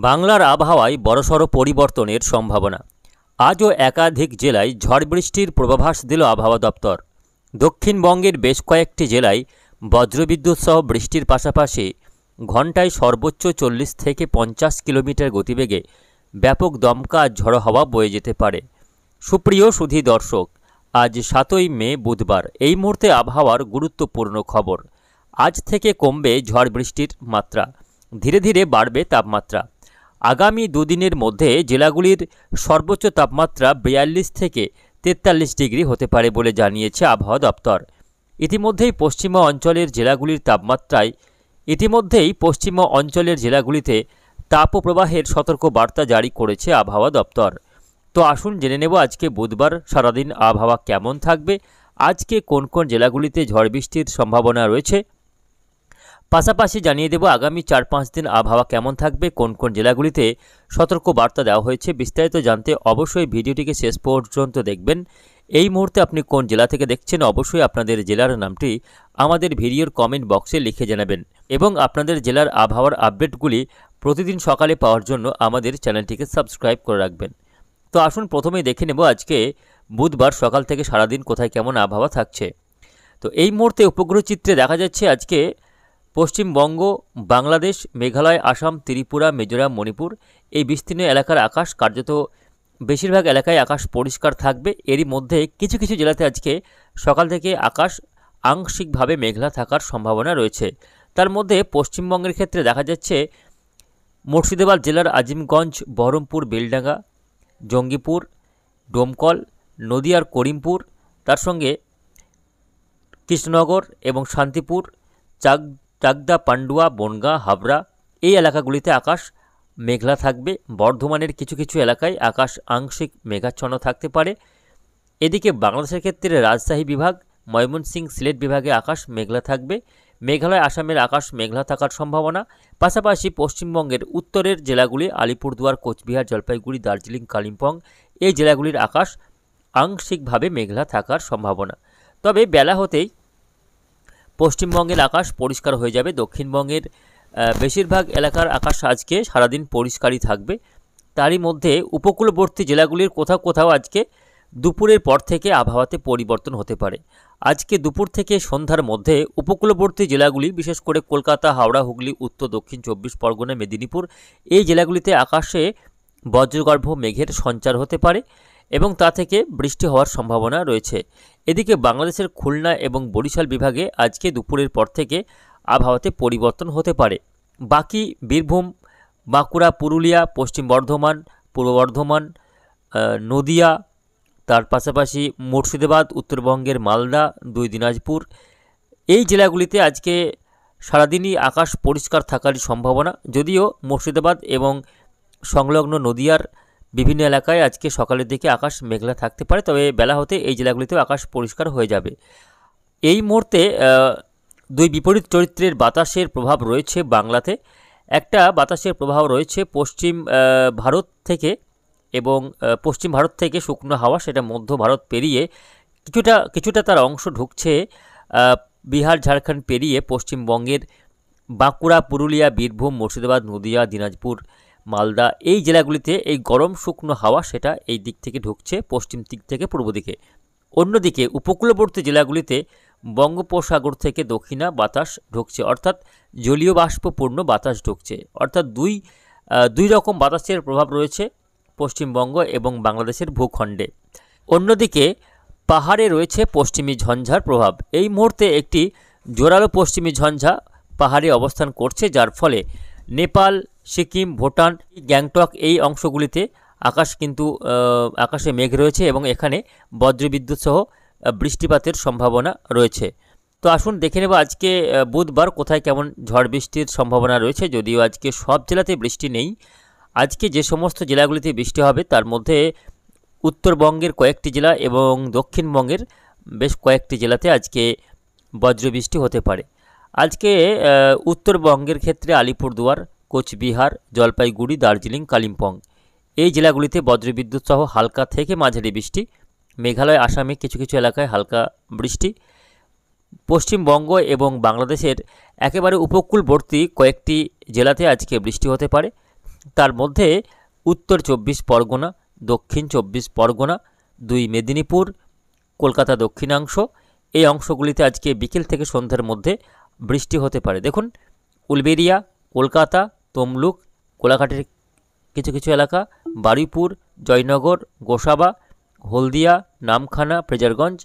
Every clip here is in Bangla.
বাংলার আবহাওয়ায় বড়সড় পরিবর্তনের সম্ভাবনা। আজও একাধিক জেলায় ঝড় বৃষ্টির পূর্বাভাস দিল আবহাওয়া দপ্তর। দক্ষিণবঙ্গের বেশ কয়েকটি জেলায় বজ্রবিদ্যুৎ সহ বৃষ্টির পাশাপাশি ঘণ্টায় সর্বোচ্চ 40 থেকে 50 কিলোমিটার গতিবেগে ব্যাপক দমকা ঝড়ো হাওয়া বয়ে যেতে পারে। সুপ্রিয় সুধী দর্শক, আজ 7ই মে বুধবার। এই মুহূর্তে আবহাওয়ার গুরুত্বপূর্ণ খবর। আজ থেকে কমবে ঝড় বৃষ্টির মাত্রা, ধীরে ধীরে বাড়বে তাপমাত্রা। আগামী দুদিনের মধ্যে জেলাগুলির সর্বোচ্চ তাপমাত্রা 42 থেকে 43 ডিগ্রি হতে পারে বলে জানিয়েছে আবহাওয়া দপ্তর। ইতিমধ্যেই পশ্চিমা অঞ্চলের জেলাগুলিতে তাপপ্রবাহের সতর্ক বার্তা জারি করেছে আবহাওয়া দপ্তর। তো আসুন জেনে নেব আজকে বুধবার সারাদিন আবহাওয়া কেমন থাকবে, আজকে কোন কোন জেলাগুলিতে ঝড় বৃষ্টির সম্ভাবনা রয়েছে, পাশাপাশি জানিয়ে দেব আগামী 4-5 দিন আবহাওয়া কেমন থাকবে, কোন কোন জেলাগুলিতে সতর্ক বার্তা দেওয়া হয়েছে। বিস্তারিত জানতে অবশ্যই ভিডিওটিকে শেষ পর্যন্ত দেখবেন। এই মুহূর্তে আপনি কোন জেলা থেকে দেখছেন অবশ্যই আপনাদের জেলার নামটি আমাদের ভিডিওর কমেন্ট বক্সে লিখে জানাবেন এবং আপনাদের জেলার আবহাওয়ার আপডেটগুলি প্রতিদিন সকালে পাওয়ার জন্য আমাদের চ্যানেলটিকে সাবস্ক্রাইব করে রাখবেন। তো আসুন প্রথমেই দেখে নেব আজকে বুধবার সকাল থেকে সারাদিন কোথায় কেমন আবহাওয়া থাকছে। তো এই মুহূর্তে উপগ্রহ চিত্রে দেখা যাচ্ছে আজকে পশ্চিমবঙ্গ, বাংলাদেশ, মেঘালয়, আসাম, ত্রিপুরা, মিজোরাম, মণিপুর এই বিস্তীর্ণ এলাকার আকাশ কার্যত বেশিরভাগ এলাকায় আকাশ পরিষ্কার থাকবে। এরই মধ্যে কিছু কিছু জেলাতে আজকে সকাল থেকে আকাশ আংশিকভাবে মেঘলা থাকার সম্ভাবনা রয়েছে। তার মধ্যে পশ্চিমবঙ্গের ক্ষেত্রে দেখা যাচ্ছে মুর্শিদাবাদ জেলার আজিমগঞ্জ, বহরমপুর, বেলডাঙ্গা, জঙ্গিপুর, ডোমকল, নদিয়ার করিমপুর, তার সঙ্গে কৃষ্ণনগর এবং শান্তিপুর, চাকদা, পান্ডুয়া, বনগাঁ, হাবড়া এই এলাকাগুলিতে আকাশ মেঘলা থাকবে। বর্ধমানের কিছু কিছু এলাকায় আকাশ আংশিক মেঘাচ্ছন্ন থাকতে পারে। এদিকে বাংলাদেশের ক্ষেত্রে রাজশাহী বিভাগ, ময়মনসিংহ, সিলেট বিভাগে আকাশ মেঘলা থাকবে। মেঘালয়, আসামের আকাশ মেঘলা থাকার সম্ভাবনা। পাশাপাশি পশ্চিমবঙ্গের উত্তরের জেলাগুলি আলিপুরদুয়ার, কোচবিহার, জলপাইগুড়ি, দার্জিলিং, কালিম্পং এই জেলাগুলির আকাশ আংশিকভাবে মেঘলা থাকার সম্ভাবনা। তবে বেলা হতেই পশ্চিমবঙ্গের আকাশ পরিষ্কার হয়ে যাবে। দক্ষিণবঙ্গের বেশিরভাগ এলাকার আকাশ আজকে সারাদিন পরিষ্কারই থাকবে। তারই মধ্যে উপকূলবর্তী জেলাগুলির কোথাও কোথাও আজকে দুপুরের পর থেকে আবহাওয়াতে পরিবর্তন হতে পারে। আজকে দুপুর থেকে সন্ধ্যার মধ্যে উপকূলবর্তী জেলাগুলি, বিশেষ করে কলকাতা, হাওড়া, হুগলি, উত্তর দক্ষিণ 24 পরগনা, মেদিনীপুর এই জেলাগুলিতে আকাশে বজ্রগর্ভ মেঘের সঞ্চার হতে পারে এবং তা থেকে বৃষ্টি হওয়ার সম্ভাবনা রয়েছে। এদিকে বাংলাদেশের খুলনা এবং বরিশাল বিভাগে আজকে দুপুরের পর থেকে আবহাওয়াতে পরিবর্তন হতে পারে। বাকি বীরভূম, বাঁকুড়া, পুরুলিয়া, পশ্চিম বর্ধমান, পূর্ব বর্ধমান, নদিয়া, তার পাশাপাশি মুর্শিদাবাদ, উত্তরবঙ্গের মালদা, 2 দিনাজপুর এই জেলাগুলিতে আজকে সারাদিনই আকাশ পরিষ্কার থাকারই সম্ভাবনা। যদিও মুর্শিদাবাদ এবং সংলগ্ন নদিয়ার বিভিন্ন এলাকায় আজকে সকালের দিকে আকাশ মেঘলা থাকতে পারে, তবে বেলা হতে এই জেলাগুলিতেও আকাশ পরিষ্কার হয়ে যাবে। এই মুহূর্তে দুই বিপরীত চরিত্রের বাতাসের প্রভাব রয়েছে বাংলাতে। একটা বাতাসের প্রভাব রয়েছে পশ্চিম ভারত থেকে শুকনো হাওয়া, সেটা মধ্য ভারত পেরিয়ে কিছুটা তার অংশ ঢুকছে বিহার, ঝাড়খণ্ড পেরিয়ে পশ্চিমবঙ্গের বাঁকুড়া, পুরুলিয়া, বীরভূম, মুর্শিদাবাদ, নদিয়া, দিনাজপুর, মালদা এই জেলাগুলিতে এই গরম শুকনো হাওয়া সেটা এই দিক থেকে ঢুকছে, পশ্চিম দিক থেকে পূর্ব দিকে। অন্যদিকে উপকূলবর্তী জেলাগুলিতে বঙ্গোপসাগর থেকে দক্ষিণা বাতাস ঢুকছে, অর্থাৎ জলীয় বাষ্পপূর্ণ বাতাস ঢুকছে। অর্থাৎ দুই রকম বাতাসের প্রভাব রয়েছে পশ্চিমবঙ্গ এবং বাংলাদেশের ভূখণ্ডে। অন্যদিকে পাহাড়ে রয়েছে পশ্চিমী ঝঞ্ঝার প্রভাব। এই মুহূর্তে একটি জোরালো পশ্চিমী ঝঞ্ঝা পাহাড়ে অবস্থান করছে, যার ফলে নেপাল, সিকিম, ভুটান, গ্যাংটক এই অংশগুলিতে আকাশে মেঘ রয়েছে এবং এখানে বজ্রবিদ্যুৎ সহ বৃষ্টিপাতের সম্ভাবনা রয়েছে। তো আসুন দেখে নেব আজকে বুধবার কোথায় কেমন ঝড় বৃষ্টির সম্ভাবনা রয়েছে। যদিও আজকে সব জেলাতে বৃষ্টি নেই, আজকে যে সমস্ত জেলাগুলিতে বৃষ্টি হবে তার মধ্যে উত্তরবঙ্গের কয়েকটি জেলা এবং দক্ষিণবঙ্গের বেশ কয়েকটি জেলাতে আজকে বজ্রবৃষ্টি হতে পারে। আজকে উত্তরবঙ্গের ক্ষেত্রে আলিপুরদুয়ার, কোচবিহার, জলপাইগুড়ি, দার্জিলিং, কালিম্পং এই জেলাগুলিতে বজ্রবিদ্যুৎ সহ হালকা থেকে মাঝারি বৃষ্টি। মেঘালয়, আসামে কিছু কিছু এলাকায় হালকা বৃষ্টি। পশ্চিমবঙ্গ এবং বাংলাদেশের একেবারে উপকূলবর্তী কয়েকটি জেলাতে আজকে বৃষ্টি হতে পারে। তার মধ্যে উত্তর 24 পরগনা, দক্ষিণ 24 পরগনা, 2 মেদিনীপুর, কলকাতা দক্ষিণাংশ, এই অংশগুলিতে আজকে বিকেল থেকে সন্ধ্যার মধ্যে বৃষ্টি হতে পারে। দেখুন, উলবেড়িয়া, কলকাতা, তমলুক, কোলাঘাটের কিছু কিছু এলাকা, বারুইপুর, জয়নগর, গোসাবা, হলদিয়া, নামখানা, ফ্রেজারগঞ্জ,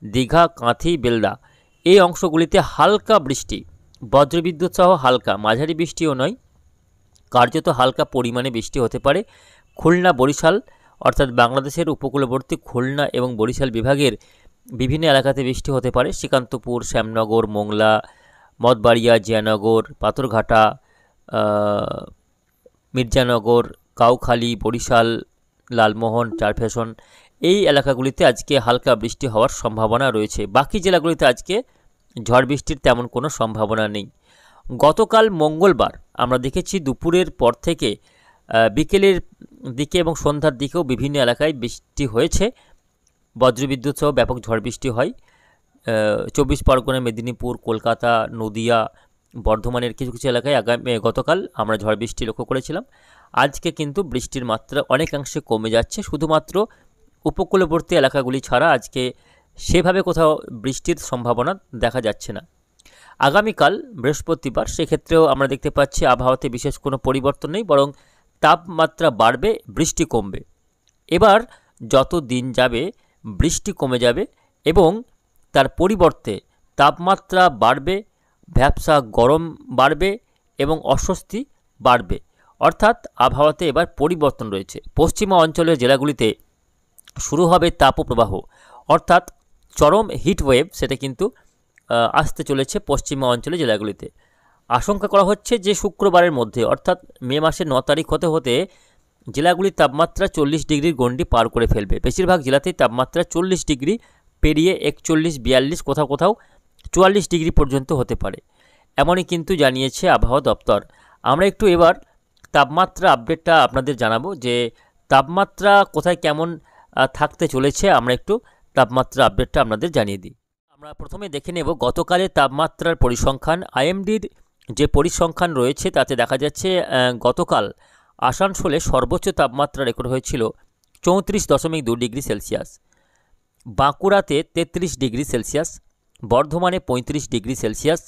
দীঘা, কাঁথি, বেলদা, এই অংশগুলিতে হালকা বৃষ্টি, বজ্রবিদ্যুৎ সহ হালকা, মাঝারি বৃষ্টিও নয়, কার্যত হালকা পরিমাণে বৃষ্টি হতে পারে। খুলনা, বরিশাল অর্থাৎ বাংলাদেশের উপকূলবর্তী খুলনা এবং বরিশাল বিভাগের বিভিন্ন এলাকাতে বৃষ্টি হতে পারে। শ্রীকান্তপুর, শ্যামনগর, মোংলা, মঠবাড়িয়া, জিয়ানগর, পাথরঘাটা, মির্জানগর, কাউখালী, বরিশাল, লালমোহন, চারফ্যাশন, এই এলাকাগুলিতে আজকে হালকা বৃষ্টি হওয়ার সম্ভাবনা রয়েছে। বাকি জেলাগুলিতে আজকে ঝড় বৃষ্টির তেমন কোনো সম্ভাবনা নেই। গতকাল মঙ্গলবার আমরা দেখেছি দুপুরের পর থেকে বিকেলের দিকে এবং সন্ধ্যার দিকেও বিভিন্ন এলাকায় বৃষ্টি হয়েছে, বজ্রবিদ্যুৎ সহ ব্যাপক ঝড় বৃষ্টি হয়। 24 পরগনা, মেদিনীপুর, কলকাতা, নদিয়া, বর্ধমানের কিছু কিছু এলাকায় গতকাল আমরা ঝড় বৃষ্টি লক্ষ্য করেছিলাম। আজকে কিন্তু বৃষ্টির মাত্রা অনেকাংশে কমে যাচ্ছে, শুধুমাত্র উপকূলবর্তী এলাকাগুলি ছাড়া আজকে সেভাবে কোথাও বৃষ্টির সম্ভাবনা দেখা যাচ্ছে না। আগামীকাল বৃহস্পতিবার, সেক্ষেত্রেও আমরা দেখতে পাচ্ছি আবহাওয়াতে বিশেষ কোনো পরিবর্তন নেই, বরং তাপমাত্রা বাড়বে, বৃষ্টি কমবে। এবার যত দিন যাবে বৃষ্টি কমে যাবে এবং তার পরিবর্তে তাপমাত্রা বাড়বে, ভ্যাপসা গরম বাড়বে এবং অস্বস্তি বাড়বে। অর্থাৎ আবহাওয়াতে এবার পরিবর্তন রয়েছে। পশ্চিমা অঞ্চলের জেলাগুলিতে শুরু হবে তাপপ্রবাহ, অর্থাৎ চরম হিটওয়েভ, সেটা কিন্তু আসতে চলেছে পশ্চিমা অঞ্চলের জেলাগুলিতে। আশঙ্কা করা হচ্ছে যে শুক্রবারের মধ্যে অর্থাৎ মে মাসের 9 তারিখ হতে হতে জেলাগুলির তাপমাত্রা 40 ডিগ্রির গণ্ডি পার করে ফেলবে। বেশিরভাগ জেলাতেই তাপমাত্রা 40 ডিগ্রি পেরিয়ে 41, 42, কোথাও কোথাও 44 ডিগ্রি পর্যন্ত হতে পারে, এমনই কিন্তু জানিয়েছে আবহাওয়া দপ্তর। আমরা একটু এবার তাপমাত্রা আপডেটটা আপনাদের জানাবো যে তাপমাত্রা কোথায় কেমন থাকতে চলেছে। আমরা একটু তাপমাত্রা আপডেটটা আপনাদের জানিয়ে দিই। আমরা প্রথমে দেখে নেব গতকালের তাপমাত্রার পরিসংখ্যান। আইএমডির যে পরিসংখ্যান রয়েছে তাতে দেখা যাচ্ছে গতকাল আসানসোলে সর্বোচ্চ তাপমাত্রা রেকর্ড হয়েছিল 34.2 ডিগ্রি সেলসিয়াস, বাঁকুড়াতে 33 ডিগ্রি সেলসিয়াস, বর্ধমানে 35 ডিগ্রি সেলসিয়াস,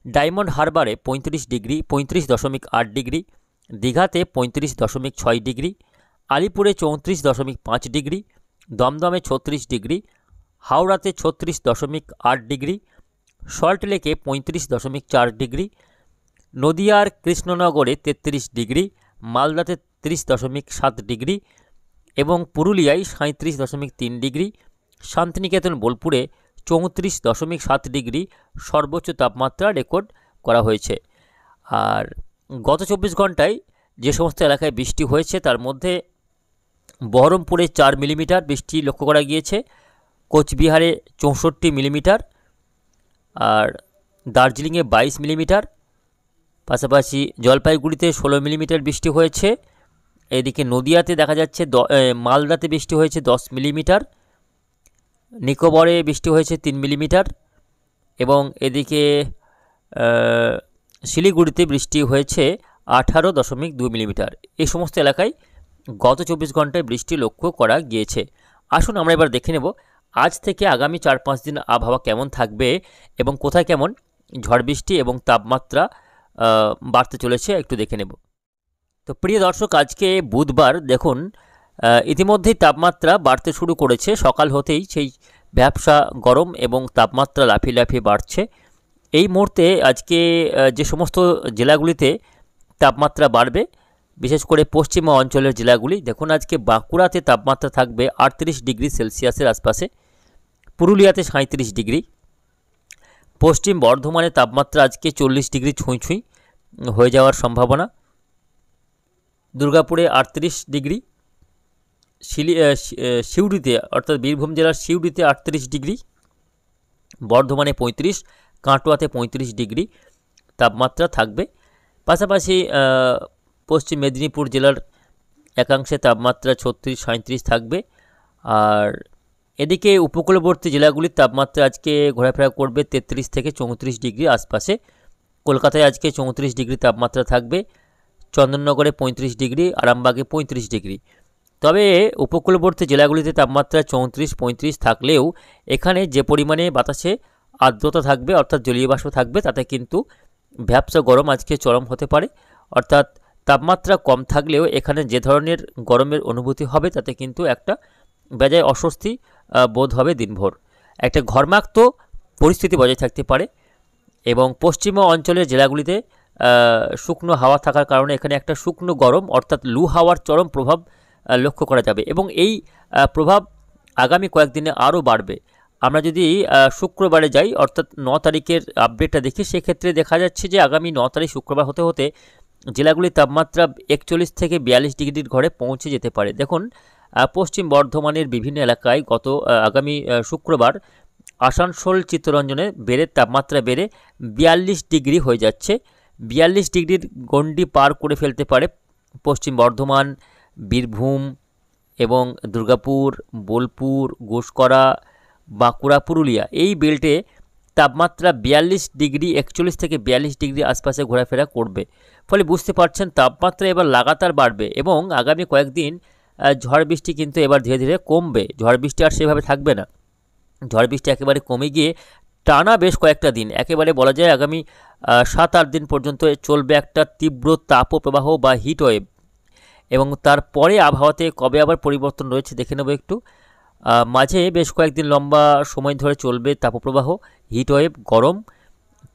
ডায়মন্ড হারবারে 35.8 ডিগ্রি, দীঘাতে 35.6 ডিগ্রি, আলিপুরে 34.5 ডিগ্রি, দমদমে 36 ডিগ্রি, হাওড়াতে 36.8 ডিগ্রি, সল্টলেকে 35.4 ডিগ্রি, নদিয়ার কৃষ্ণনগরে 33 ডিগ্রি, মালদাতে 30.7 ডিগ্রি এবং পুরুলিয়ায় 37.3 ডিগ্রি, শান্তিনিকেতন বোলপুরে 34.7 ডিগ্রি সর্বোচ্চ তাপমাত্রা রেকর্ড করা হয়েছে। আর গত 24 ঘন্টায় যে সমস্ত এলাকায় বৃষ্টি হয়েছে তার মধ্যে বহরমপুরে 4 মিলিমিটার বৃষ্টি লক্ষ্য করা গিয়েছে, কোচবিহারে 64 মিলিমিটার, আর দার্জিলিংয়ে 22 মিলিমিটার, পাশাপাশি জলপাইগুড়িতে 16 মিলিমিটার বৃষ্টি হয়েছে। এদিকে নদিয়াতে দেখা যাচ্ছে মালদাতে বৃষ্টি হয়েছে 10 মিলিমিটার, নিকোবরে বৃষ্টি হয়েছে 3 মিলিমিটার এবং এদিকে শিলিগুড়িতে বৃষ্টি হয়েছে 18.2 মিলিমিটার। এই সমস্ত এলাকায় গত 24 ঘন্টায় বৃষ্টি লক্ষ্য করা গিয়েছে। আসুন আমরা এবার দেখে নেব আজ থেকে আগামী 4-5 দিন আবহাওয়া কেমন থাকবে এবং কোথায় কেমন ঝড় বৃষ্টি এবং তাপমাত্রা বাড়তে চলেছে, একটু দেখে নেব। তো প্রিয় দর্শক, আজকে বুধবার, দেখুন ইতিমধ্যেই তাপমাত্রা বাড়তে শুরু করেছে। সকাল হতেই সেই ভ্যাপসা গরম এবং তাপমাত্রা লাফিয়ে লাফিয়ে বাড়ছে। এই মুহূর্তে আজকে যে সমস্ত জেলাগুলিতে তাপমাত্রা বাড়বে, বিশেষ করে পশ্চিমা অঞ্চলের জেলাগুলি, দেখুন আজকে বাঁকুড়াতে তাপমাত্রা থাকবে 38 ডিগ্রি সেলসিয়াসের আশপাশে, পুরুলিয়াতে 37 ডিগ্রি, পশ্চিম বর্ধমানে তাপমাত্রা আজকে 40 ডিগ্রি ছুঁই ছুঁই হয়ে যাওয়ার সম্ভাবনা, দুর্গাপুরে 38 ডিগ্রি, সিউড়িতে অর্থাৎ বীরভূম জেলার সিউড়িতে 38 ডিগ্রি, বর্ধমানে 35, কাটোয়াতে 35 ডিগ্রি তাপমাত্রা থাকবে। পাশাপাশি পশ্চিম মেদিনীপুর জেলার একাংশে তাপমাত্রা 36-37 থাকবে। আর এদিকে উপকূলবর্তী জেলাগুলির তাপমাত্রা আজকে ঘোরাফেরা করবে 33 থেকে 34 ডিগ্রি আশপাশে। কলকাতায় আজকে 34 ডিগ্রি তাপমাত্রা থাকবে, চন্দননগরে 35 ডিগ্রি, আরামবাগে 35 ডিগ্রি। তবে উপকূলবর্তী জেলাগুলিতে তাপমাত্রা 34-35 থাকলেও এখানে যে পরিমাণে বাতাসে আর্দ্রতা থাকবে অর্থাৎ জলীয় বাষ্প থাকবে তাতে কিন্তু ভ্যাপসা গরম আজকে চরম হতে পারে। অর্থাৎ তাপমাত্রা কম থাকলেও এখানে যে ধরনের গরমের অনুভূতি হবে তাতে কিন্তু একটা বেজায় অস্বস্তি বোধ হবে দিনভর। একটা ঘর্মাক্ত পরিস্থিতি বজায় থাকতে পারে এবং পশ্চিম অঞ্চলের জেলাগুলিতে শুকনো হাওয়া থাকার কারণে এখানে একটা শুকনো গরম অর্থাৎ লু হাওয়ার চরম প্রভাব লক্ষ্য করা যাবে এবং এই প্রভাব আগামী কয়েকদিনে আরও বাড়বে। আমরা যদি শুক্রবারে যাই অর্থাৎ 9 তারিখের আপডেটটা দেখি, সেক্ষেত্রে দেখা যাচ্ছে যে আগামী 9 তারিখ শুক্রবার হতে হতে জেলাগুলির তাপমাত্রা 41 থেকে 42 ডিগ্রির ঘরে পৌঁছে যেতে পারে। দেখুন পশ্চিম বর্ধমানের বিভিন্ন এলাকায় আগামী শুক্রবার আসানসোল চিত্তরঞ্জনে তাপমাত্রা বেড়ে 42 ডিগ্রি হয়ে যাচ্ছে। 42 ডিগ্রির গণ্ডি পার করে ফেলতে পারে পশ্চিম বর্ধমান, বীরভূম এবং দুর্গাপুর, বোলপুর, ঘোষকরা, বাঁকুড়া, পুরুলিয়া। এই বেল্টে তাপমাত্রা 42 ডিগ্রি 41 থেকে 42 ডিগ্রি আশপাশে ঘোরাফেরা করবে। ফলে বুঝতে পারছেন তাপমাত্রা এবার লাগাতার বাড়বে এবং আগামী কয়েকদিন ঝড় বৃষ্টি কিন্তু এবার ধীরে ধীরে কমবে। ঝড় বৃষ্টি আর সেভাবে থাকবে না। ঝড় বৃষ্টি একেবারে কমে গিয়ে টানা বেশ কয়েকটা দিন, একেবারে বলা যায় আগামী 7-8 দিন পর্যন্ত চলবে একটা তীব্র তাপপ্রবাহ বা হিট ওয়েভ। এবং তারপরে আবহাওয়াতে কবে আবার পরিবর্তন রয়েছে দেখে নেব একটু। মাঝে বেশ কয়েকদিন লম্বা সময় ধরে চলবে তাপপ্রবাহ, হিট ওয়েভ, গরম।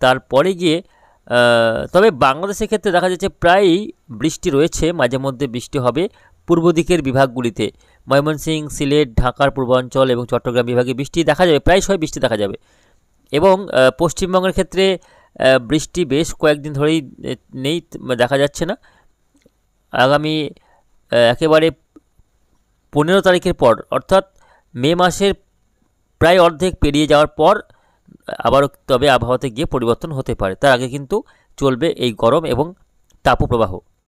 তারপরে গিয়ে তবে বাংলাদেশের ক্ষেত্রে দেখা যাচ্ছে প্রায়ই বৃষ্টি রয়েছে, মাঝে মধ্যে বৃষ্টি হবে পূর্ব দিকের বিভাগগুলিতে। ময়মনসিংহ, সিলেট, ঢাকার পূর্বাঞ্চল এবং চট্টগ্রাম বিভাগে বৃষ্টি দেখা যাবে, প্রায়শই বৃষ্টি দেখা যাবে। এবং পশ্চিমবঙ্গের ক্ষেত্রে বৃষ্টি বেশ কয়েকদিন ধরেই নেই, দেখা যাচ্ছে না। আগামী একেবারে 15 তারিখের পর অর্থাৎ মে মাসের প্রায় অর্ধেক পেরিয়ে যাওয়ার পর আবার তবে আবহাওয়াতে গিয়ে পরিবর্তন হতে পারে। তার আগে কিন্তু চলবে এই গরম এবং তাপপ্রবাহ।